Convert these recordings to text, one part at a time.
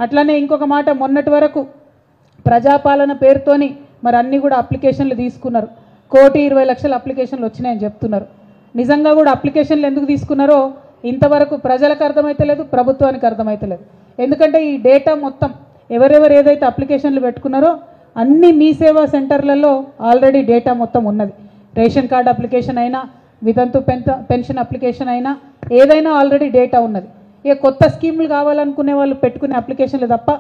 అట్లనే ఇంకొక మాట, మొన్నటి వరకు ప్రజాపాలన పేరుతోని మరి అన్నీ కూడా అప్లికేషన్లు తీసుకున్నారు. 1,20,00,000 అప్లికేషన్లు వచ్చినాయని చెప్తున్నారు. నిజంగా కూడా అప్లికేషన్లు ఎందుకు తీసుకున్నారో ఇంతవరకు ప్రజలకు అర్థమైతలేదు, ప్రభుత్వానికి అర్థమైతలేదు. ఎందుకంటే ఈ డేటా మొత్తం ఎవరెవరు ఏదైతే అప్లికేషన్లు పెట్టుకున్నారో అన్ని మీ సేవా సెంటర్లలో ఆల్రెడీ డేటా మొత్తం ఉన్నది. రేషన్ కార్డు అప్లికేషన్ అయినా, వితంతు పెన్షన్ అప్లికేషన్ అయినా, ఏదైనా ఆల్రెడీ డేటా ఉన్నది. ఇక కొత్త స్కీములు కావాలనుకునే వాళ్ళు పెట్టుకునే అప్లికేషన్లు తప్ప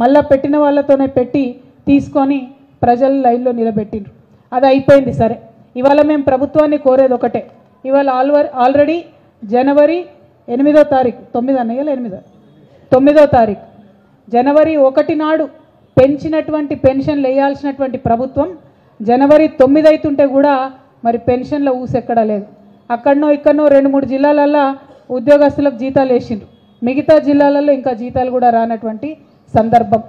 మళ్ళీ పెట్టిన వాళ్ళతోనే పెట్టి తీసుకొని ప్రజల లైన్లో నిలబెట్టిండ్రు. అది అయిపోయింది. సరే, ఇవాళ మేము ప్రభుత్వాన్ని కోరేది ఒకటే. ఇవాళ ఆల్రెడీ జనవరి 8వ తారీఖు, 9వ తారీఖు జనవరి 1 నాడు పెంచినటువంటి పెన్షన్లు వేయాల్సినటువంటి ప్రభుత్వం జనవరి 9 అవుతుంటే కూడా మరి పెన్షన్ల ఊసెక్కడా లేదు. అక్కడనో ఇక్కడనో 2-3 జిల్లాలల్లో ఉద్యోగస్తులకు జీతాలు వేసిండ్రు, మిగతా జిల్లాలలో ఇంకా జీతాలు కూడా రానటువంటి సందర్భం,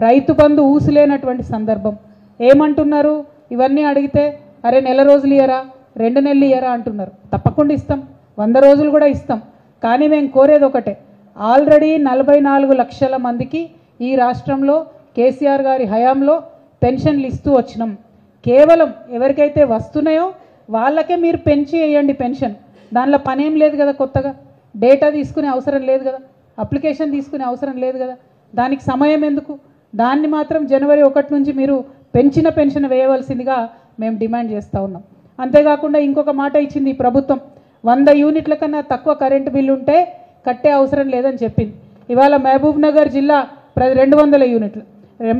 రైతు బంధు ఊసులేనటువంటి సందర్భం. ఏమంటున్నారు? ఇవన్నీ అడిగితే అరే నెల రోజులు ఇయ్యరా, 2 నెలలు ఇయ్యరా అంటున్నారు. తప్పకుండా ఇస్తాం, 100 రోజులు కూడా ఇస్తాం. కానీ మేము కోరేది ఒకటే, ఆల్రెడీ 44 లక్షల మందికి ఈ రాష్ట్రంలో కేసీఆర్ గారి హయాంలో పెన్షన్లు ఇస్తూ వచ్చినాం. కేవలం ఎవరికైతే వస్తున్నాయో వాళ్ళకే మీరు పెంచి వేయండి పెన్షన్. దానిలో పనేం లేదు కదా, కొత్తగా డేటా తీసుకునే అవసరం లేదు కదా, అప్లికేషన్ తీసుకునే అవసరం లేదు కదా, దానికి సమయం ఎందుకు? దాన్ని మాత్రం జనవరి 1 నుంచి మీరు పెంచిన పెన్షన్ వేయవలసిందిగా మేము డిమాండ్ చేస్తూ ఉన్నాం. అంతేకాకుండా ఇంకొక మాట ఇచ్చింది ఈ ప్రభుత్వం, 100 యూనిట్ల కన్నా తక్కువ కరెంటు బిల్లు ఉంటే కట్టే అవసరం లేదని చెప్పింది. ఇవాళ మహబూబ్ నగర్ జిల్లా 200 యూనిట్లు,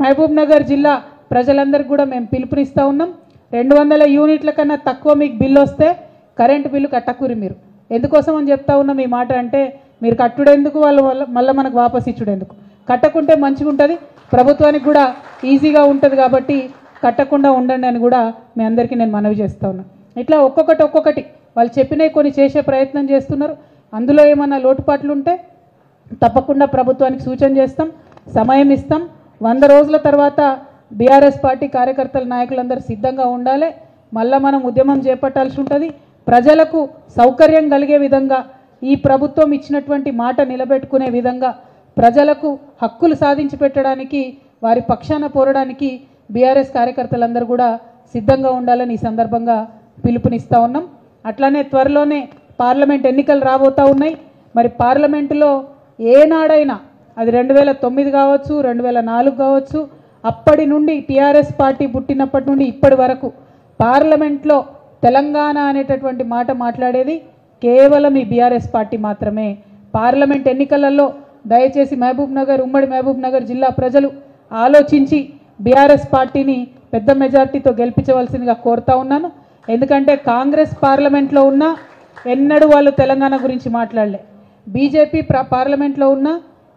మహబూబ్ నగర్ జిల్లా ప్రజలందరికీ కూడా మేము పిలుపునిస్తూ ఉన్నాం. 200 యూనిట్ల కన్నా తక్కువ మీకు బిల్లు వస్తే కరెంటు బిల్లు కట్టకూరి. మీరు ఎందుకోసం అని చెప్తా ఉన్నాం ఈ మాట అంటే, మీరు కట్టుడెందుకు, వాళ్ళు మళ్ళీ మనకు వాపస్ ఇచ్చుడెందుకు? కట్టకుంటే మంచిగా ఉంటుంది, ప్రభుత్వానికి కూడా ఈజీగా ఉంటుంది. కాబట్టి కట్టకుండా ఉండండి అని కూడా మీ అందరికీ నేను మనవి చేస్తూ ఉన్నాను. ఇట్లా ఒక్కొక్కటి వాళ్ళు చెప్పినవి కొన్ని చేసే ప్రయత్నం చేస్తున్నారు. అందులో ఏమన్నా లోటుపాట్లు ఉంటే తప్పకుండా ప్రభుత్వానికి సూచన చేస్తాం, సమయం ఇస్తాం. 100 రోజుల తర్వాత బీఆర్ఎస్ పార్టీ కార్యకర్తల నాయకులందరూ సిద్ధంగా ఉండాలి. మళ్ళీ మనం ఉద్యమం చేపట్టాల్సి ఉంటుంది. ప్రజలకు సౌకర్యం కలిగే విధంగా, ఈ ప్రభుత్వం ఇచ్చినటువంటి మాట నిలబెట్టుకునే విధంగా, ప్రజలకు హక్కులు సాధించి పెట్టడానికి, వారి పక్షాన పోరడానికి బీఆర్ఎస్ కార్యకర్తలందరూ కూడా సిద్ధంగా ఉండాలని ఈ సందర్భంగా పిలుపునిస్తూ ఉన్నాం. అట్లానే త్వరలోనే పార్లమెంట్ ఎన్నికలు రాబోతూ ఉన్నాయి. మరి పార్లమెంటులో ఏనాడైనా అది 2009 కావచ్చు, 2004 కావచ్చు, అప్పటి నుండి టీఆర్ఎస్ పార్టీ పుట్టినప్పటి నుండి ఇప్పటి వరకు పార్లమెంట్లో తెలంగాణ అనేటటువంటి మాట మాట్లాడేది కేవలం ఈ బీఆర్ఎస్ పార్టీ మాత్రమే. పార్లమెంట్ ఎన్నికలలో దయచేసి ఉమ్మడి మహబూబ్ నగర్ జిల్లా ప్రజలు ఆలోచించి బీఆర్ఎస్ పార్టీని పెద్ద మెజార్టీతో గెలిపించవలసిందిగా కోరుతా ఉన్నాను. ఎందుకంటే కాంగ్రెస్ పార్లమెంట్లో ఉన్న ఎన్నడూ వాళ్ళు తెలంగాణ గురించి మాట్లాడలే, బీజేపీ పార్లమెంట్లో ఉన్న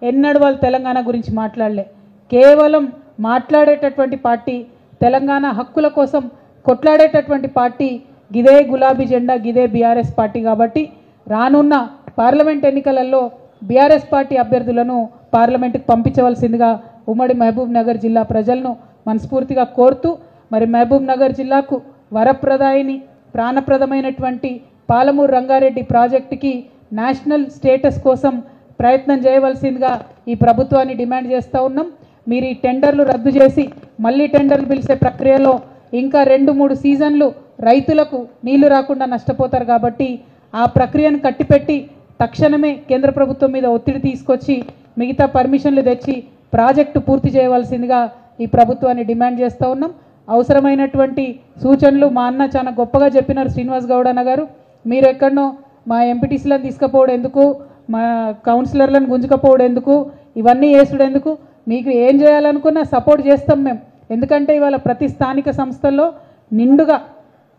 ఎన్నడూ వాళ్ళు తెలంగాణ గురించి మాట్లాడలే. కేవలం మాట్లాడేటటువంటి పార్టీ, తెలంగాణ హక్కుల కోసం కొట్లాడేటటువంటి పార్టీ గిదే గులాబీ జెండా, గిదే బీఆర్ఎస్ పార్టీ. కాబట్టి రానున్న పార్లమెంట్ ఎన్నికలలో బీఆర్ఎస్ పార్టీ అభ్యర్థులను పార్లమెంటుకు పంపించవలసిందిగా ఉమ్మడి మహబూబ్ నగర్ జిల్లా ప్రజలను మనస్ఫూర్తిగా కోరుతూ, మరి మహబూబ్ నగర్ జిల్లాకు వరప్రదాయిని ప్రాణప్రదమైనటువంటి పాలమూరు రంగారెడ్డి ప్రాజెక్టుకి నేషనల్ స్టేటస్ కోసం ప్రయత్నం చేయవలసిందిగా ఈ ప్రభుత్వాన్ని డిమాండ్ చేస్తూ ఉన్నాం. మీరు ఈ టెండర్లు రద్దు చేసి మళ్ళీ టెండర్లు పిలిచే ప్రక్రియలో ఇంకా 2-3 సీజన్లు రైతులకు నీళ్లు రాకుండా నష్టపోతారు. కాబట్టి ఆ ప్రక్రియను కట్టిపెట్టి తక్షణమే కేంద్ర ప్రభుత్వం మీద ఒత్తిడి తీసుకొచ్చి మిగతా పర్మిషన్లు తెచ్చి ప్రాజెక్టు పూర్తి చేయవలసిందిగా ఈ ప్రభుత్వాన్ని డిమాండ్ చేస్తూ ఉన్నాం. అవసరమైనటువంటి సూచనలు మా అన్న చాలా గొప్పగా చెప్పినారు శ్రీనివాస్ గౌడ్ అన్న గారు. మీరు ఎక్కడనో మా ఎంపీటీసీలను తీసుకుపోవడం ఎందుకు, మా కౌన్సిలర్లను గుంజుకపోవడం ఎందుకు, ఇవన్నీ చేసుడు ఎందుకు? మీకు ఏం చేయాలనుకున్నా సపోర్ట్ చేస్తాం మేము. ఎందుకంటే ఇవాళ ప్రతి స్థానిక సంస్థల్లో నిండుగా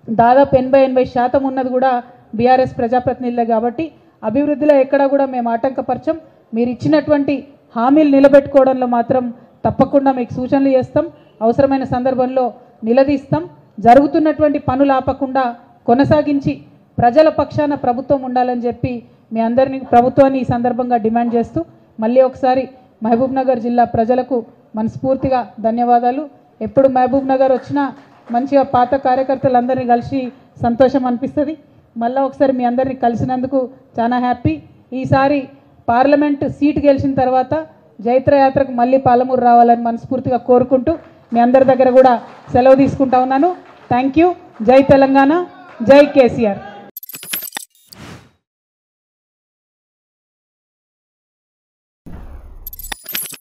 దాదాపు 80-80% ఉన్నది కూడా బీఆర్ఎస్ ప్రజాప్రతినిధులే. కాబట్టి అభివృద్ధిలో ఎక్కడా కూడా మేము ఆటంకపరచం. మీరు ఇచ్చినటువంటి హామీలు నిలబెట్టుకోవడంలో మాత్రం తప్పకుండా మీకు సూచనలు చేస్తాం, అవసరమైన సందర్భంలో నిలదీస్తాం. జరుగుతున్నటువంటి పనులు ఆపకుండా కొనసాగించి ప్రజల పక్షాన ప్రభుత్వం ఉండాలని చెప్పి మీ అందరినీ ప్రభుత్వాన్ని ఈ సందర్భంగా డిమాండ్ చేస్తూ మళ్ళీ ఒకసారి మహబూబ్ నగర్ జిల్లా ప్రజలకు మనస్ఫూర్తిగా ధన్యవాదాలు. ఎప్పుడు మహబూబ్ నగర్ వచ్చినా మంచిగా పాత కార్యకర్తలందరినీ కలిసి సంతోషం అనిపిస్తుంది. మళ్ళీ ఒకసారి మీ అందరినీ కలిసినందుకు చాలా హ్యాపీ. ఈసారి పార్లమెంట్ సీటు గెలిచిన తర్వాత జైత్రయాత్రకు మళ్ళీ పాలమూరు రావాలని మనస్ఫూర్తిగా కోరుకుంటూ మీ అందరి దగ్గర కూడా సెలవు తీసుకుంటా ఉన్నాను. Thank you. జై తెలంగాణ, జై కేసీఆర్.